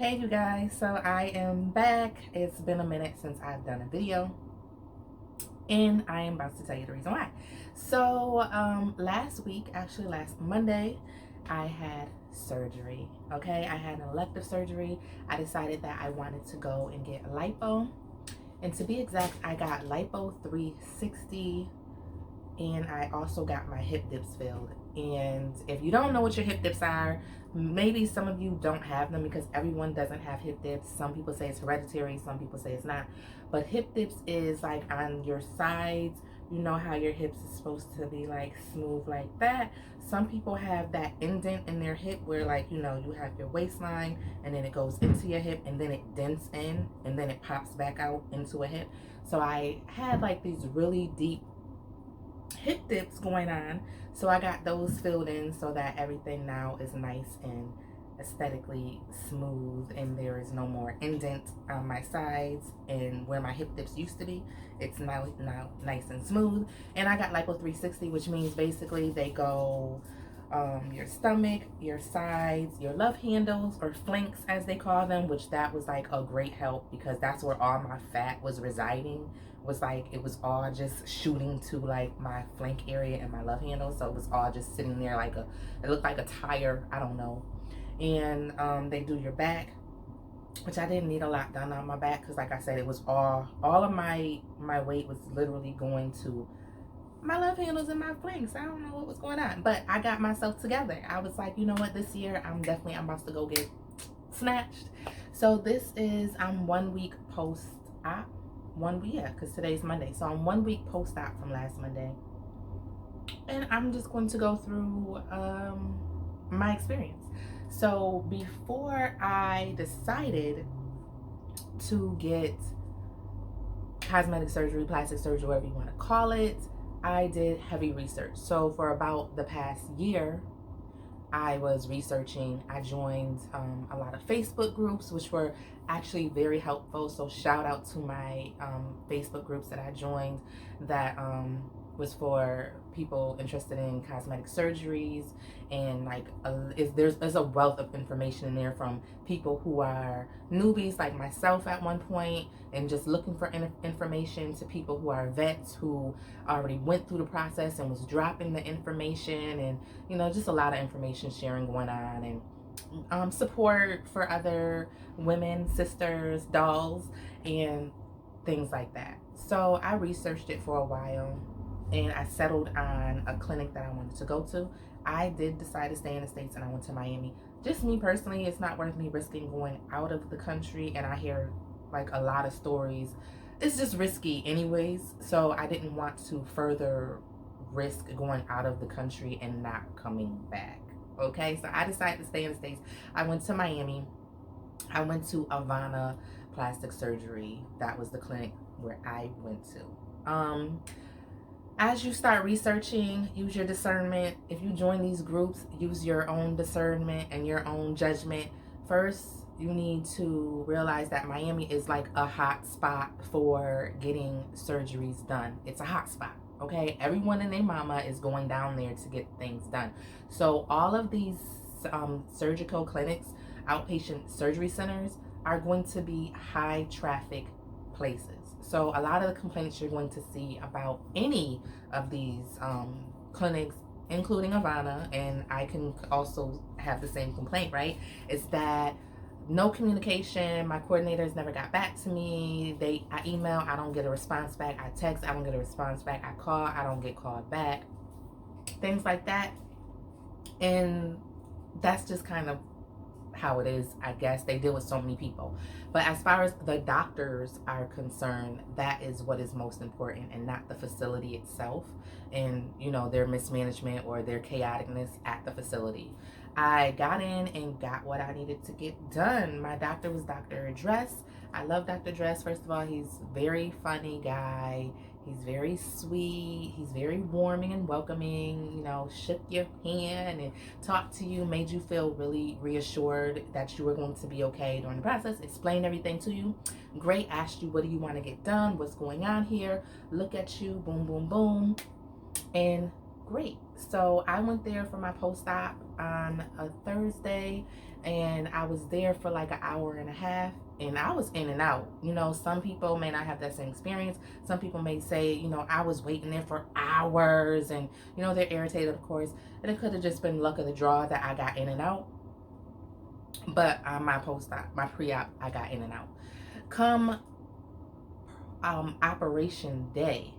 Hey you guys, so I am back. It's been a minute since I've done a video and I am about to tell you the reason why. So last week, actually last Monday, I had surgery. Okay, I had an elective surgery. I decided that I wanted to go and get lipo, and to be exact, I got lipo 360 and I also got my hip dips filled. And if you don't know what your hip dips are, maybe some of you don't have them because everyone doesn't have hip dips. Some people say it's hereditary, some people say it's not. But hip dips is like on your sides. You know how your hips is supposed to be like smooth like that. Some people have that indent in their hip where, like, you know, you have your waistline and then it goes into your hip and then it dents in and then it pops back out into a hip. So I had like these really deep hip dips going on, so I got those filled in so that everything now is nice and aesthetically smooth, and there is no more indent on my sides, and where my hip dips used to be, it's now nice and smooth. And I got lipo 360, which means basically they go your stomach, your sides, your love handles, or flanks as they call them, which that was like a great help because that's where all my fat was residing. Was like, it was all just shooting to like my flank area and my love handle, so it was all just sitting there like it looked like a tire, I don't know. And they do your back, which I didn't need a lot done on my back because, like I said, it was all of my weight was literally going to my love handles and my flanks. I don't know what was going on, but I got myself together. I was like, you know what, this year I'm about to go get snatched. So this is, I'm 1 week post-op. 1 week, yeah, because today's Monday. So I'm 1 week post-op from last Monday. And I'm just going to go through my experience. So before I decided to get cosmetic surgery, plastic surgery, whatever you want to call it, I did heavy research. So for about the past year, I was researching. I joined a lot of Facebook groups, which were actually very helpful. So shout out to my Facebook groups that I joined that was for people interested in cosmetic surgeries, and like there's a wealth of information in there from people who are newbies like myself at one point and just looking for information, to people who are vets who already went through the process and was dropping the information, and you know, just a lot of information sharing going on, and support for other women, sisters, dolls, and things like that. So I researched it for a while and I settled on a clinic that I wanted to go to. I did decide to stay in the States and I went to Miami. Just me personally, it's not worth me risking going out of the country, and I hear like a lot of stories. It's just risky anyways, so I didn't want to further risk going out of the country and not coming back. Okay, so I decided to stay in the States. I went to Miami. I went to Avana Plastic Surgery. That was the clinic where I went to. As you start researching, use your discernment. If you join these groups, use your own discernment and your own judgment. First, you need to realize that Miami is like a hot spot for getting surgeries done. It's a hot spot, okay? Everyone and their mama is going down there to get things done. So all of these surgical clinics, outpatient surgery centers, are going to be high traffic places. So a lot of the complaints you're going to see about any of these clinics, including Avana, and I can also have the same complaint, right, is that no communication. My coordinators never got back to me. I email, I don't get a response back. I text, I don't get a response back. I call, I don't get called back. Things like that. And that's just kind of how it is, I guess. They deal with so many people. But as far as the doctors are concerned, that is what is most important, and not the facility itself and, you know, their mismanagement or their chaoticness at the facility. I got in and got what I needed to get done. My doctor was Dr. Dress. I love Dr. Dress. First of all, he's a very funny guy. He's very sweet. He's very warming and welcoming. You know, shook your hand and talked to you, made you feel really reassured that you were going to be okay during the process, explained everything to you. Great. Asked you, what do you want to get done? What's going on here? Look at you. Boom, boom, boom. And great. So I went there for my post-op on a Thursday, and I was there for like an hour and a half, and I was in and out. You know, some people may not have that same experience. Some people may say, you know, I was waiting there for hours, and you know, they're irritated, of course, and it could have just been luck of the draw that I got in and out. But on my post-op, my pre-op, I got in and out. Come operation day,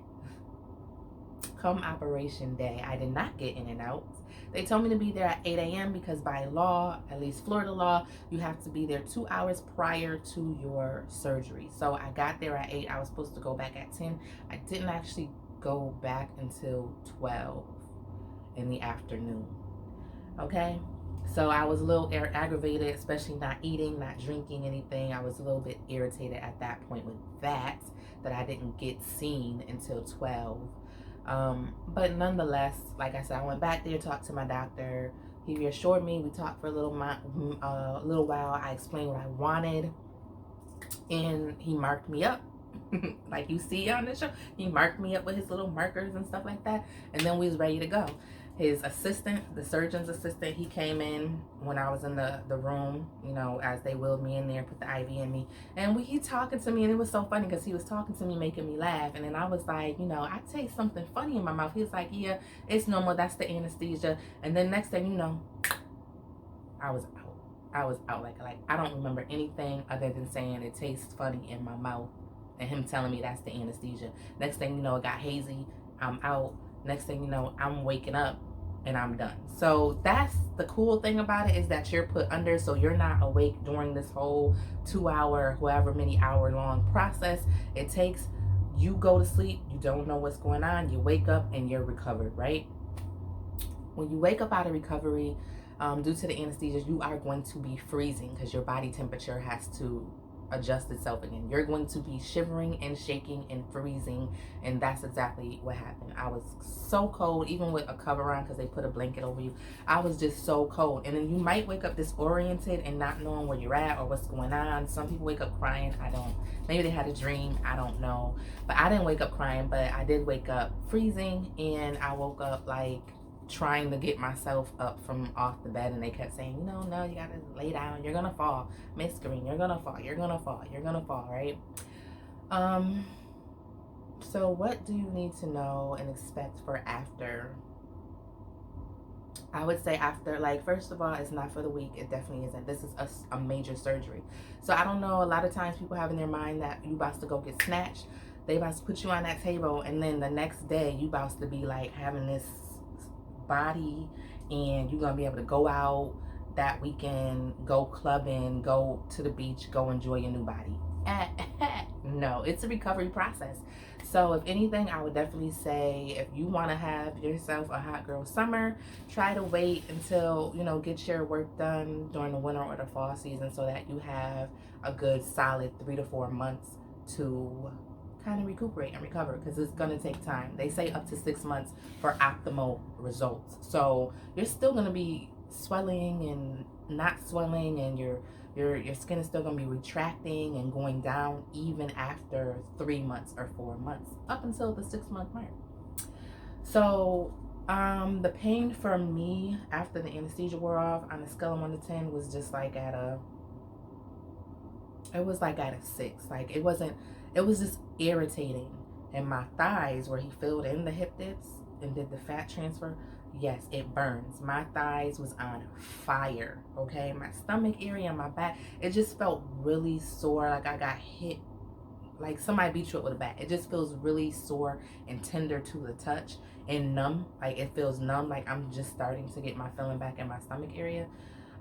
I did not get in and out. They told me to be there at 8 a.m. because by law, at least Florida law, you have to be there 2 hours prior to your surgery. So I got there at 8. I was supposed to go back at 10. I didn't actually go back until 12 in the afternoon. Okay? So I was a little aggravated, especially not eating, not drinking anything. I was a little bit irritated at that point with that I didn't get seen until 12. But nonetheless, like I said, I went back there, talked to my doctor. He reassured me. We talked for a little while. I explained what I wanted, and he marked me up. Like you see on the show, he marked me up with his little markers and stuff like that, and then we was ready to go. His assistant, the surgeon's assistant, he came in when I was in the room, you know, as they wheeled me in there, put the IV in me, and he talking to me, and it was so funny because he was talking to me, making me laugh, and then I was like, you know, I taste something funny in my mouth. He was like, yeah, it's normal, that's the anesthesia. And then next thing you know, I was out. Like I don't remember anything other than saying it tastes funny in my mouth and him telling me that's the anesthesia. Next thing you know, it got hazy, I'm out. Next thing you know, I'm waking up and I'm done. So that's the cool thing about it, is that you're put under, so you're not awake during this whole 2 hour, however many hour long process it takes. You go to sleep, you don't know what's going on, you wake up and you're recovered, right? When you wake up out of recovery, due to the anesthesia, you are going to be freezing because your body temperature has to adjust itself again. You're going to be shivering and shaking and freezing, and that's exactly what happened. I was so cold, even with a cover on because they put a blanket over you. I was just so cold. And then you might wake up disoriented and not knowing where you're at or what's going on. Some people wake up crying. I don't. Maybe they had a dream. I don't know. But I didn't wake up crying, but I did wake up freezing, and I woke up like trying to get myself up from off the bed, and they kept saying, you know, no, you gotta lay down, you're gonna fall, Miss Green, you're gonna fall, right? So what do you need to know and expect for after? I would say after, like, first of all, it's not for the weak. It definitely isn't. This is a major surgery. So I don't know, a lot of times people have in their mind that you about to go get snatched. They about to put you on that table, and then the next day you about to be like having this body, and you're gonna be able to go out that weekend, go clubbing, go to the beach, go enjoy your new body. No, it's a recovery process. So if anything, I would definitely say, if you want to have yourself a hot girl summer, try to wait until, you know, get your work done during the winter or the fall season, so that you have a good solid 3 to 4 months to kind of recuperate and recover, because it's going to take time. They say up to 6 months for optimal results. So you're still going to be swelling and not swelling, and your skin is still going to be retracting and going down even after 3 months or 4 months, up until the 6-month mark. So the pain for me after the anesthesia wore off, on a scale of 1 to 10, was just like at a 6. Like it was just irritating. And my thighs, where he filled in the hip dips and did the fat transfer, yes, it burns. My thighs was on fire, okay? My stomach area and my back, it just felt really sore, like I got hit, like somebody beat you up with a bat. It just feels really sore and tender to the touch, and numb. Like it feels numb, like I'm just starting to get my feeling back in my stomach area.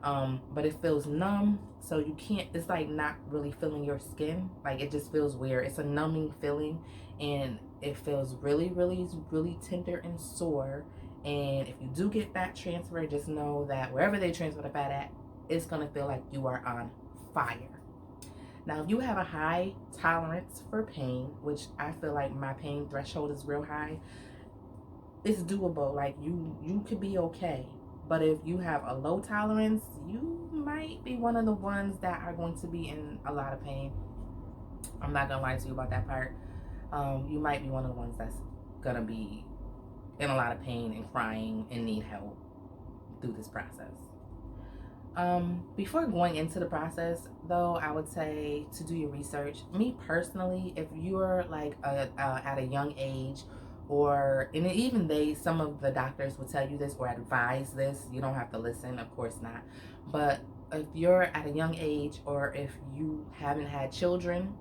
But it feels numb, so you can't, it's like not really feeling your skin. Like it just feels weird. It's a numbing feeling, and it feels really, really, really tender and sore. And if you do get fat transfer, just know that wherever they transfer the fat at, it's gonna feel like you are on fire. Now, if you have a high tolerance for pain, which I feel like my pain threshold is real high, it's doable. Like you could be okay. But if you have a low tolerance, you might be one of the ones that are going to be in a lot of pain. I'm not gonna lie to you about that part. You might be one of the ones that's gonna be in a lot of pain and crying and need help through this process. Before going into the process, though, I would say to do your research. Me personally, if you're like at a young age, or and even some of the doctors will tell you this or advise this. You don't have to listen, of course not. But if you're at a young age, or if you haven't had children,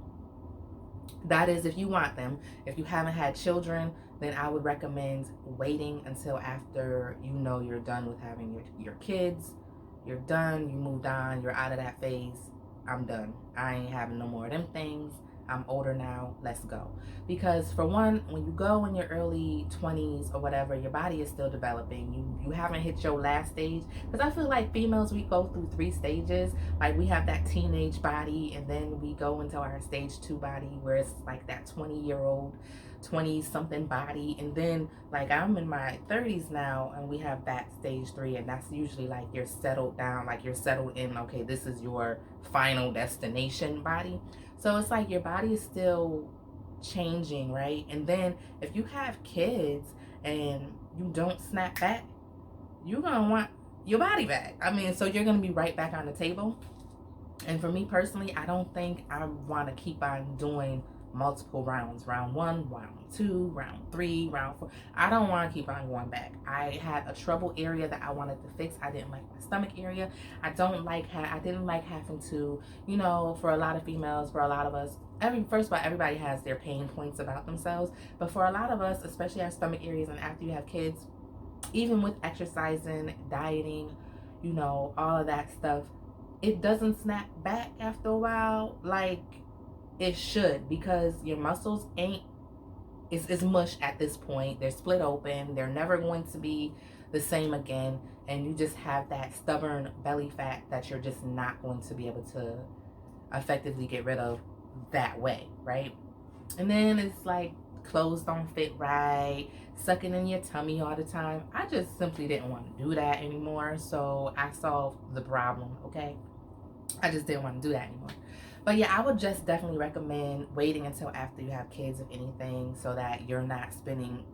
that is if you want them. If you haven't had children, then I would recommend waiting until after you're done with having your kids. You're done, you moved on, you're out of that phase. I'm done. I ain't having no more of them things. I'm older now, let's go. Because for one, when you go in your early 20s or whatever, your body is still developing. You haven't hit your last stage. Because I feel like females, we go through 3 stages. Like we have that teenage body, and then we go into our stage 2 body, where it's like that 20-year-old 20 something body, and then like I'm in my 30s now, and we have that stage 3, and that's usually like you're settled down, like you're settled in, okay, this is your final destination body. So it's like your body is still changing, right? And then if you have kids and you don't snap back, you're gonna want your body back. I mean, so you're gonna be right back on the table. And for me personally, I don't think I want to keep on doing multiple rounds. Round 1, round 2, round 3, round 4. I don't want to keep on going back. I had a trouble area that I wanted to fix. I didn't like my stomach area. I didn't like having to, for a lot of females, for a lot of us, first of all, everybody has their pain points about themselves. But for a lot of us, especially our stomach areas, and after you have kids, even with exercising, dieting, all of that stuff, it doesn't snap back after a while like it should, because your muscles it's mush at this point. They're split open. They're never going to be the same again, and you just have that stubborn belly fat that you're just not going to be able to effectively get rid of that way, right? And then it's like clothes don't fit right, sucking in your tummy all the time. I just simply didn't want to do that anymore, so I solved the problem, okay? I just didn't want to do that anymore. But yeah, I would just definitely recommend waiting until after you have kids, if anything, so that you're not spending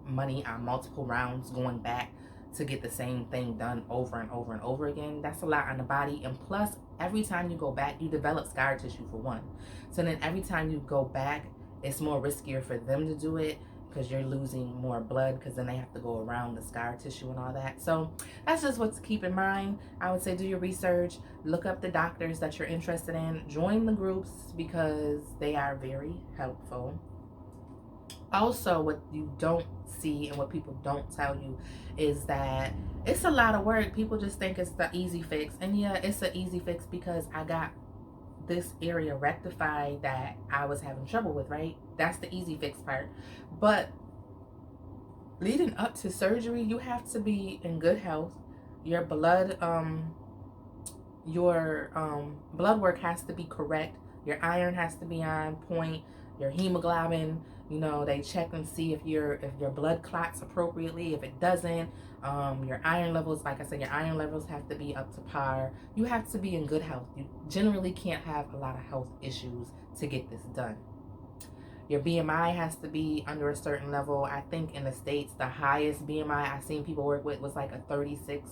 money on multiple rounds going back to get the same thing done over and over and over again. That's a lot on the body. And plus, every time you go back, you develop scar tissue for one. So then every time you go back, it's more riskier for them to do it, because you're losing more blood, because then they have to go around the scar tissue and all that. So that's just what to keep in mind. I would say do your research, look up the doctors that you're interested in, join the groups, because they are very helpful. Also, what you don't see and what people don't tell you is that it's a lot of work. People just think it's the easy fix. And yeah, it's an easy fix because I got this area rectified that I was having trouble with, right? That's the easy fix part. But leading up to surgery, you have to be in good health. Your blood blood work has to be correct. Your iron has to be on point. Your hemoglobin, they check and see if your blood clots appropriately. If it doesn't, your iron levels, like I said, your iron levels have to be up to par. You have to be in good health. You generally can't have a lot of health issues to get this done. Your BMI has to be under a certain level. I think in the States, the highest BMI I've seen people work with was like a 36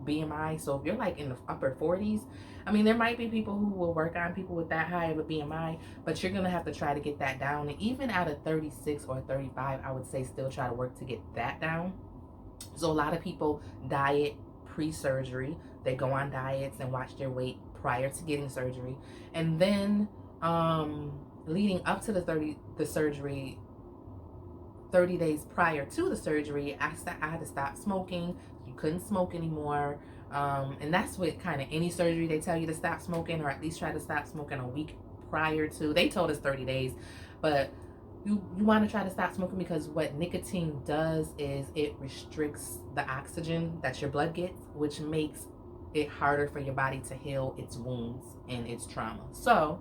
BMI. So if you're like in the upper 40s, I mean, there might be people who will work on people with that high of a BMI, but you're going to have to try to get that down. And even out of 36 or 35, I would say still try to work to get that down. So a lot of people diet pre-surgery. They go on diets and watch their weight prior to getting surgery. And then leading up to the surgery, 30 days prior to the surgery, I had to stop smoking. You couldn't smoke anymore. And that's what kind of any surgery they tell you to stop smoking, or at least try to stop smoking a week prior to. They told us 30 days, but you want to try to stop smoking, because what nicotine does is it restricts the oxygen that your blood gets, which makes it harder for your body to heal its wounds and its trauma. So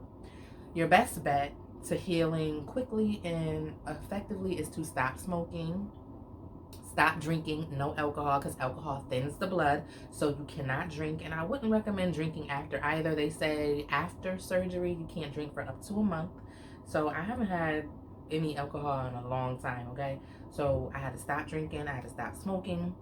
your best bet to healing quickly and effectively is to stop smoking, stop drinking, no alcohol, because alcohol thins the blood, so you cannot drink. And I wouldn't recommend drinking after either. They say after surgery you can't drink for up to a month. So I haven't had any alcohol in a long time, okay? So I had to stop drinking, I had to stop smoking.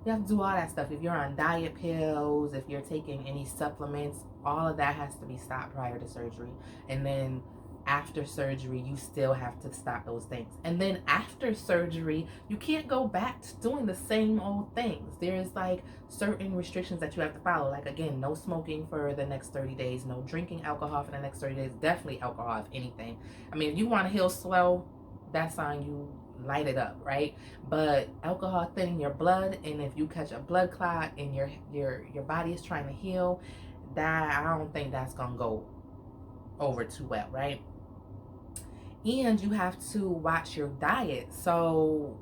You have to do all that stuff. If you're on diet pills, if you're taking any supplements, all of that has to be stopped prior to surgery. And then after surgery, you still have to stop those things. And then after surgery, you can't go back to doing the same old things. There's like certain restrictions that you have to follow. Like, again, no smoking for the next 30 days, no drinking alcohol for the next 30 days, definitely alcohol, if anything. I mean, if you want to heal slow, that's on you, light it up, right? But alcohol thinning your blood, and if you catch a blood clot and your body is trying to heal, that I don't think that's gonna go over too well, right? And you have to watch your diet. So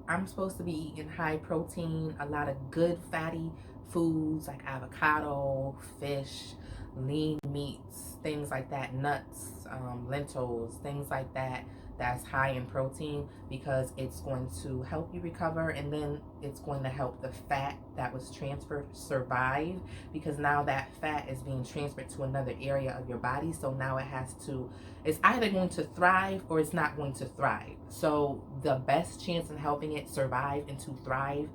I'm supposed to be eating high protein, a lot of good fatty foods like avocado, fish, lean meats, things like that, nuts, lentils, things like that. That's high in protein, because it's going to help you recover, and then it's going to help the fat that was transferred survive, because now that fat is being transferred to another area of your body. So now it's either going to thrive or it's not going to thrive. So the best chance in helping it survive and to thrive,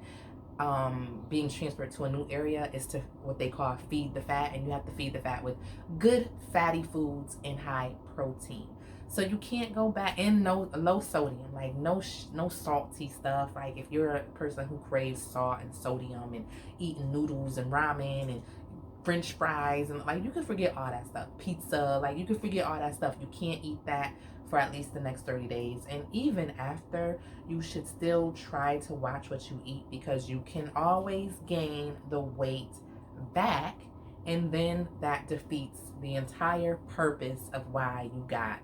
being transferred to a new area, is to what they call feed the fat. And you have to feed the fat with good fatty foods and high protein. So you can't go back, and no low sodium, like no salty stuff. Like if you're a person who craves salt and sodium and eating noodles and ramen and French fries, and like, you can forget all that stuff. Pizza, like, you can forget all that stuff. You can't eat that for at least the next 30 days. And even after, you should still try to watch what you eat, because you can always gain the weight back, and then that defeats the entire purpose of why you got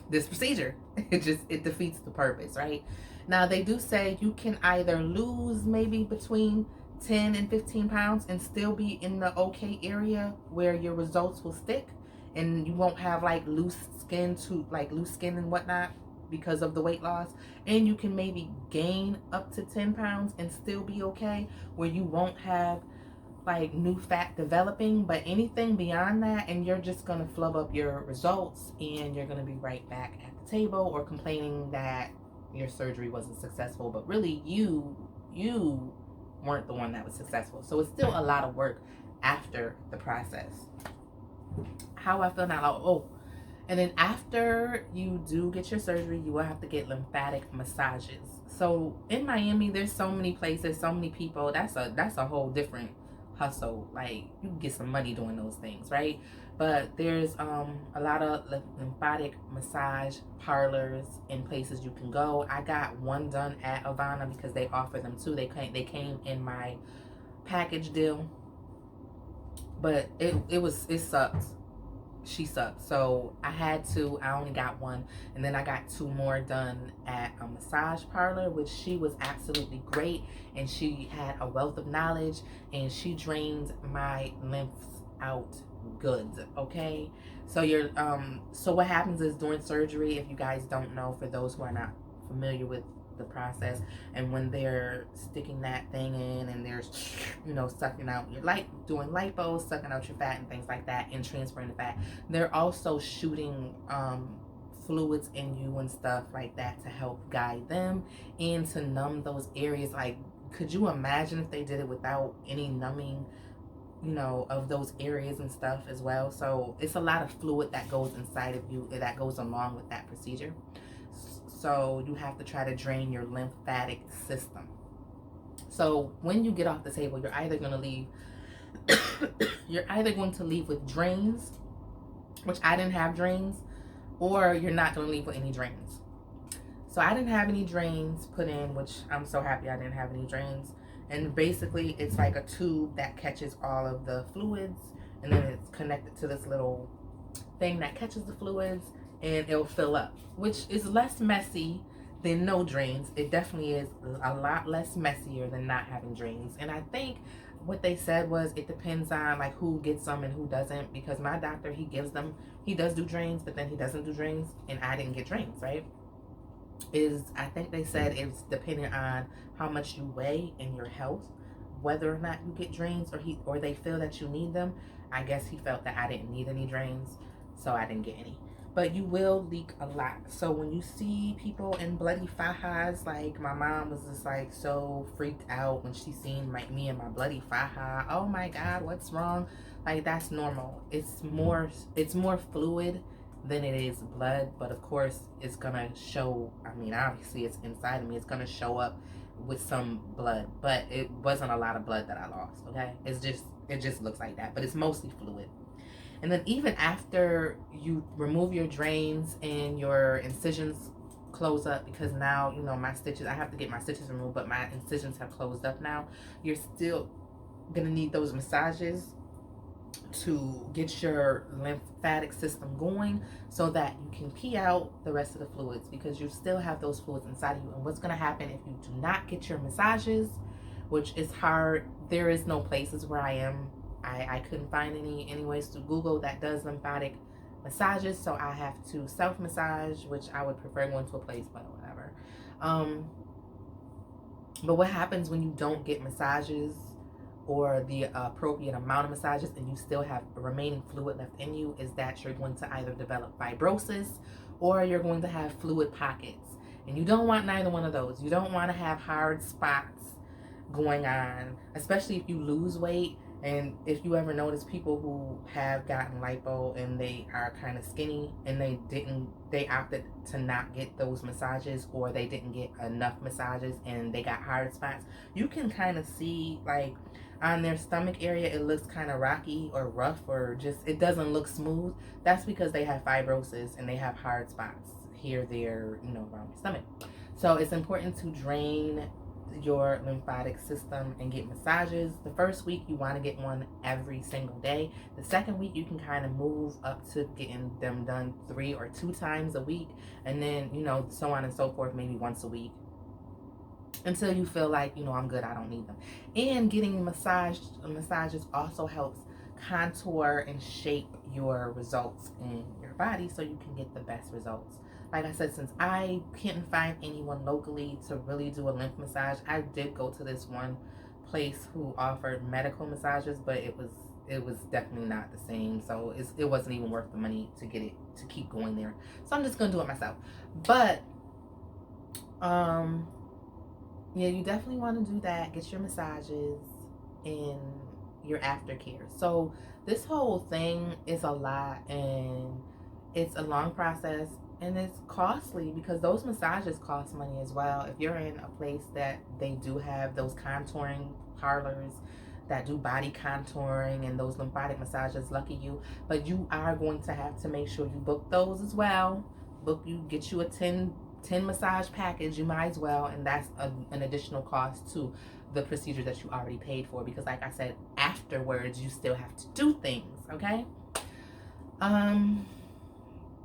this procedure. It defeats the purpose, right? Now, they do say you can either lose maybe between 10 and 15 pounds and still be in the okay area where your results will stick, and you won't have like loose skin and whatnot because of the weight loss. And you can maybe gain up to 10 pounds and still be okay, where you won't have like new fat developing. But anything beyond that, and you're just gonna flub up your results, and you're gonna be right back at the table or complaining that your surgery wasn't successful, but really you weren't the one that was successful. So it's still a lot of work after the process. How I feel now, oh, and then after you do get your surgery, you will have to get lymphatic massages. So in Miami, there's so many places, so many people. That's a whole different hustle. Like, you can get some money doing those things, right? But there's a lot of lymphatic massage parlors and places you can go. I got one done at Avana because they offer them too. They came in my package deal, but it sucked. She sucked. So I only got one, and then I got two more done at a massage parlor, which she was absolutely great, and she had a wealth of knowledge, and she drained my lymphs out good. Okay, so so what happens is, during surgery, if you guys don't know, for those who are not familiar with the process, and when they're sticking that thing in and they're sucking out your doing lipo, sucking out your fat and things like that, and transferring the fat, they're also shooting fluids in you and stuff like that to help guide them and to numb those areas. Like, could you imagine if they did it without any numbing of those areas and stuff as well? So it's a lot of fluid that goes inside of you that goes along with that procedure. So you have to try to drain your lymphatic system. So when you get off the table, you're either going to leave with drains, which I didn't have drains, or you're not going to leave with any drains. So I didn't have any drains put in, which I'm so happy I didn't have any drains. And basically, it's like a tube that catches all of the fluids, and then it's connected to this little thing that catches the fluids, and it'll fill up, which is less messy than no drains. It definitely is a lot less messier than not having drains. And I think what they said was, it depends on like who gets them and who doesn't, because my doctor, he does do drains, but then he doesn't do drains, and I didn't get drains, right? I think they said it's dependent on how much you weigh and your health, whether or not you get drains, or they feel that you need them. I guess he felt that I didn't need any drains, so I didn't get any. but you will leak a lot. So when you see people in bloody fahas, like my mom was just like so freaked out when she seen me and my bloody faja. Oh my God, what's wrong? Like, that's normal. It's more fluid than it is blood, but of course it's gonna show. I mean, obviously it's inside of me. It's gonna show up with some blood, but it wasn't a lot of blood that I lost. Okay, it just looks like that, but it's mostly fluid. And then even after you remove your drains and your incisions close up, because now, my stitches, I have to get my stitches removed, but my incisions have closed up now. You're still going to need those massages to get your lymphatic system going so that you can pee out the rest of the fluids, because you still have those fluids inside of you. And what's going to happen if you do not get your massages, which is hard, there is no places where I am. I couldn't find any ways to Google that does lymphatic massages, so I have to self-massage, which I would prefer going to a place, but whatever. But what happens when you don't get massages or the appropriate amount of massages and you still have remaining fluid left in you is that you're going to either develop fibrosis or you're going to have fluid pockets. And you don't want neither one of those. You don't want to have hard spots going on, especially if you lose weight. And if you ever notice people who have gotten lipo and they are kind of skinny and they opted to not get those massages, or they didn't get enough massages and they got hard spots, you can kind of see, like, on their stomach area, it looks kind of rocky or rough, or just, it doesn't look smooth. That's because they have fibrosis and they have hard spots here, there, around the stomach. So it's important to drain your lymphatic system and get massages. The first week you want to get one every single day. The second week you can kind of move up to getting them done 3 or 2 times a week, and then so on and so forth, maybe once a week, until you feel like, I'm good, I don't need them. And getting massages also helps contour and shape your results in your body so you can get the best results. Like I said, since I couldn't find anyone locally to really do a lymph massage, I did go to this one place who offered medical massages, but it was definitely not the same. So it wasn't even worth the money to keep going there. So I'm just gonna do it myself. But yeah, you definitely want to do that. Get your massages and your aftercare. So this whole thing is a lot, and it's a long process, and it's costly because those massages cost money as well. If you're in a place that they do have those contouring parlors that do body contouring and those lymphatic massages, lucky you. But you are going to have to make sure you book those as well. Get you a 10 massage package, you might as well, and that's an additional cost to the procedure that you already paid for, because like I said, afterwards you still have to do things, okay?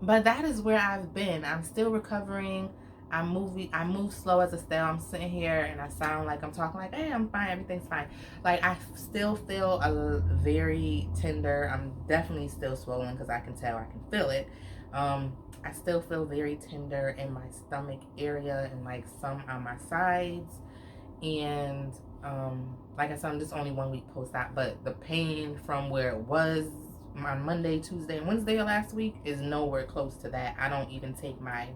But that is where I've been. I'm still recovering. I move slow as a snail. I'm sitting here and I sound like I'm talking like, hey, I'm fine, everything's fine. Like, I still feel very tender. I'm definitely still swollen because I can tell, I can feel it. I still feel very tender in my stomach area and like some on my sides. And like I said, I'm just only 1 week post-op, but the pain from where it was on Monday, Tuesday, and Wednesday of last week is nowhere close to that. I don't even take my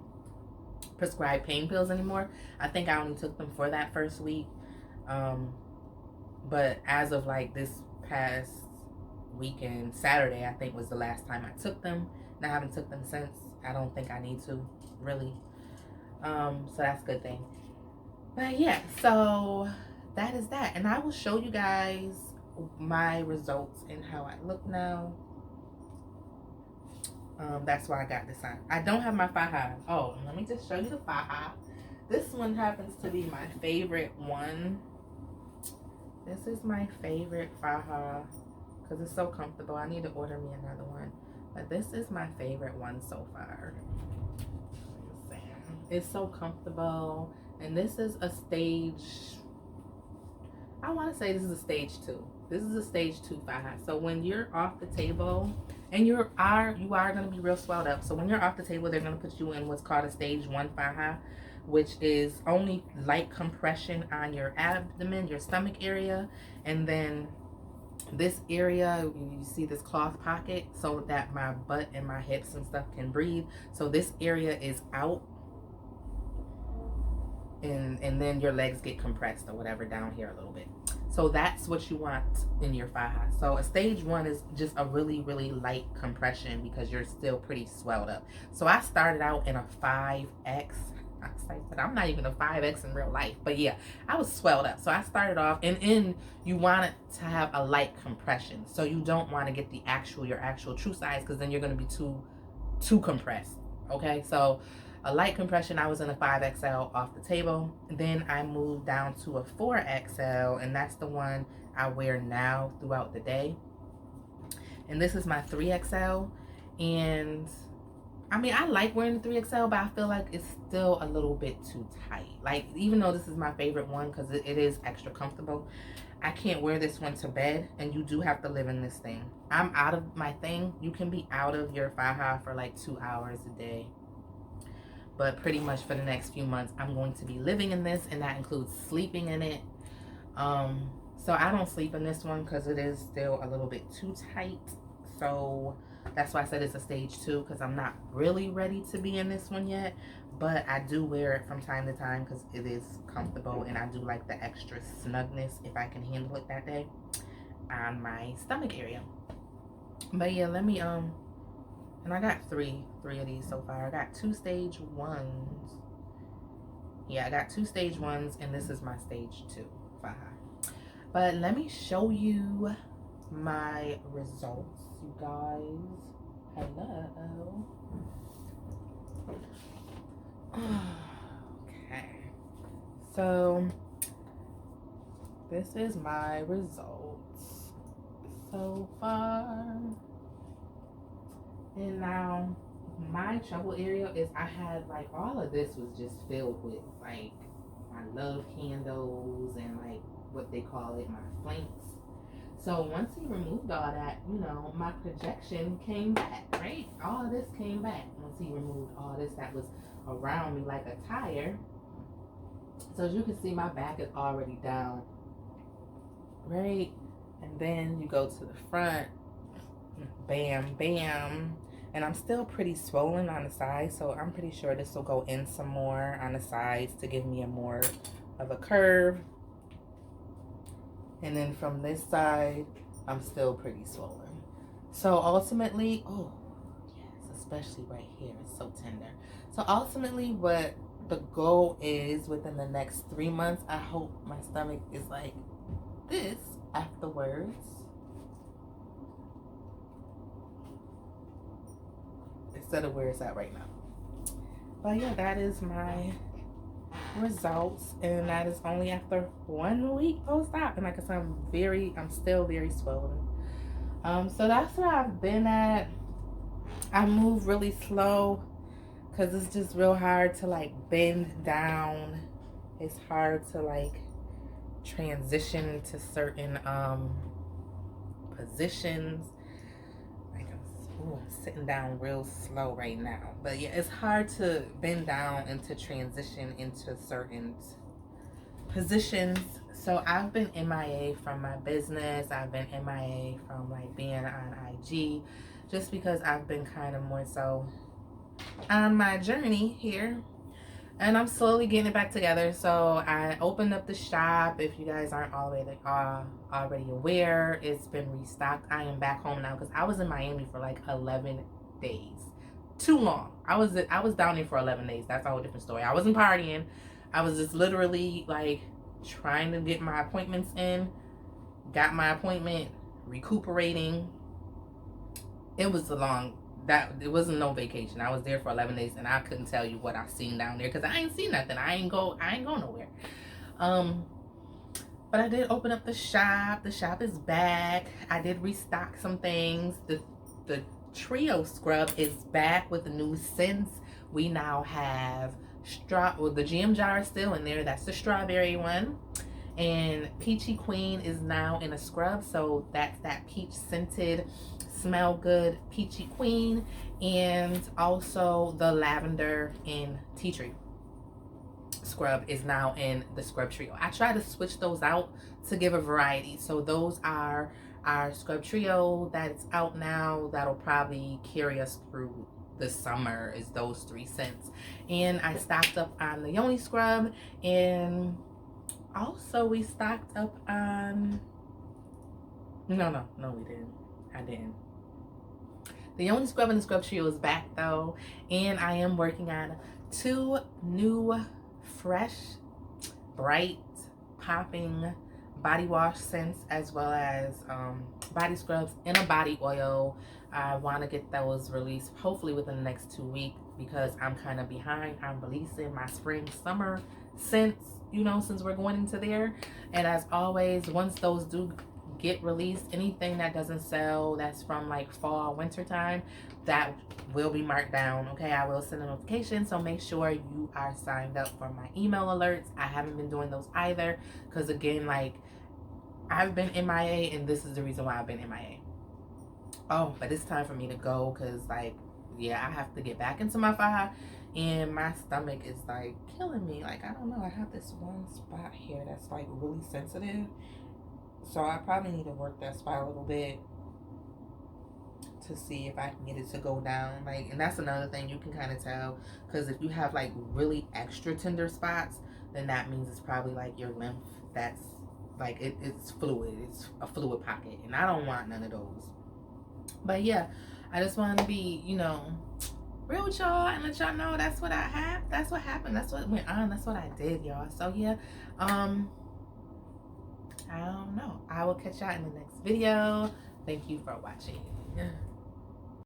prescribed pain pills anymore. I think I only took them for that first week. But as of like this past weekend, Saturday, I think was the last time I took them. And I haven't took them since. I don't think I need to, really. So that's a good thing. But yeah, so that is that. And I will show you guys my results and how I look now. That's why I got this on. I don't have my faja. Oh, let me just show you the faja. This one happens to be my favorite one. This is my favorite faja because it's so comfortable. I need to order me another one. But this is my favorite one so far. It's so comfortable. And this is a stage, I want to say this is a stage 2. This is a stage 2 faja. So when you're off the table, and you are going to be real swelled up. So when you're off the table, they're going to put you in what's called a stage 1 faja, which is only light compression on your abdomen, your stomach area. And then This area, you see this cloth pocket so that my butt and my hips and stuff can breathe. So this area is out, and then your legs get compressed or whatever down here a little bit. So that's what you want in your faja. So a stage 1 is just a really, really light compression because you're still pretty swelled up. So I started out in a 5X. But I'm not even a 5X in real life. But yeah, I was swelled up. So I started off, and you want it to have a light compression. So you don't want to get your actual true size, because then you're going to be too compressed. Okay, so a light compression, I was in a 5XL off the table. Then I moved down to a 4XL, and that's the one I wear now throughout the day. And this is my 3XL. And I mean, I like wearing the 3XL, but I feel like it's still a little bit too tight. Like, even though this is my favorite one because it is extra comfortable, I can't wear this one to bed, and you do have to live in this thing. I'm out of my thing. You can be out of your faja for like 2 hours a day. But pretty much for the next few months, I'm going to be living in this, and that includes sleeping in it. So I don't sleep in this one because it is still a little bit too tight. So that's why I said it's a stage 2, because I'm not really ready to be in this one yet. But I do wear it from time to time because it is comfortable, and I do like the extra snugness, if I can handle it that day, on my stomach area. But yeah, let me and I got three of these so far. I got 2 stage 1s. Yeah, I got 2 stage 1s, and this is my stage 2 faja. But let me show you my results, you guys. Hello. Okay. So this is my results so far. And now my trouble area is I had like all of this was just filled with like my love handles and like what they call it, my flanks. So once he removed all that, you know, my projection came back, right? All of this came back once he removed all this that was around me like a tire. So as you can see, my back is already down, right? And then you go to the front, bam, bam. And I'm still pretty swollen on the sides, so I'm pretty sure this will go in some more on the sides to give me a more of a curve. And then from this side, I'm still pretty swollen. So ultimately, oh yes, especially right here, it's so tender. So ultimately what the goal is within the next 3 months, I hope my stomach is like this afterwards. Instead of where it's at right now. But yeah, that is my results, and that is only after 1 week post-op. And like I said, I'm still very swollen. So that's where I've been at. I move really slow because it's just real hard to like bend down. It's hard to like transition to certain positions. Ooh, I'm sitting down real slow right now. But yeah, it's hard to bend down and to transition into certain positions. So I've been MIA from my business. I've been MIA from like being on IG, just because I've been kind of more so on my journey here. And I'm slowly getting it back together. So I opened up the shop. If you guys aren't already aware, it's been restocked. I am back home now because I was in Miami for like 11 days. Too long. I was down there for 11 days. That's a whole different story. I wasn't partying. I was just literally like trying to get my appointments in. Got my appointment, recuperating. It was it wasn't no vacation. I was there for 11 days, and I couldn't tell you what I seen down there because I ain't seen nothing. I ain't go nowhere. But I did open up the shop. The shop is back. I did restock some things. The trio scrub is back with the new scents. We now have the GM jar is still in there. That's the strawberry one. And Peachy Queen is now in a scrub, so that's that peach scented, smell good Peachy Queen. And also the lavender and tea tree scrub is now in the scrub trio. I try to switch those out to give a variety. So those are our scrub trio that's out now that'll probably carry us through the summer is those 3 scents. And I stocked up on the Yoni scrub, and also we stocked up on no we didn't. I didn't. The Yoni scrub and the scrub trio is back though, and I am working on 2 new fresh, bright, popping body wash scents, as well as body scrubs and a body oil. I want to get those released hopefully within the next 2 weeks, because I'm kind of behind on releasing my spring summer scents, you know, since we're going into there. And as always, once those do get released, anything that doesn't sell that's from like fall winter time, that will be marked down. Okay, I will send a notification, so make sure you are signed up for my email alerts. I haven't been doing those either, because again, like, I've been MIA, and this is the reason why I've been MIA. Oh, but it's time for me to go, because like, yeah, I have to get back into my fire, and my stomach is like killing me. Like, I don't know, I have this one spot here that's like really sensitive, so I probably need to work that spot a little bit to see if I can get it to go down. Like, and that's another thing you can kind of tell, because if you have like really extra tender spots, then that means it's probably like your lymph that's like it's fluid. It's a fluid pocket, and I don't want none of those. But yeah, I just want to be, you know, real with y'all and let y'all know that's what I have. That's what happened. That's what went on. That's what I did, y'all. So yeah, I don't know. I will catch y'all in the next video. Thank you for watching.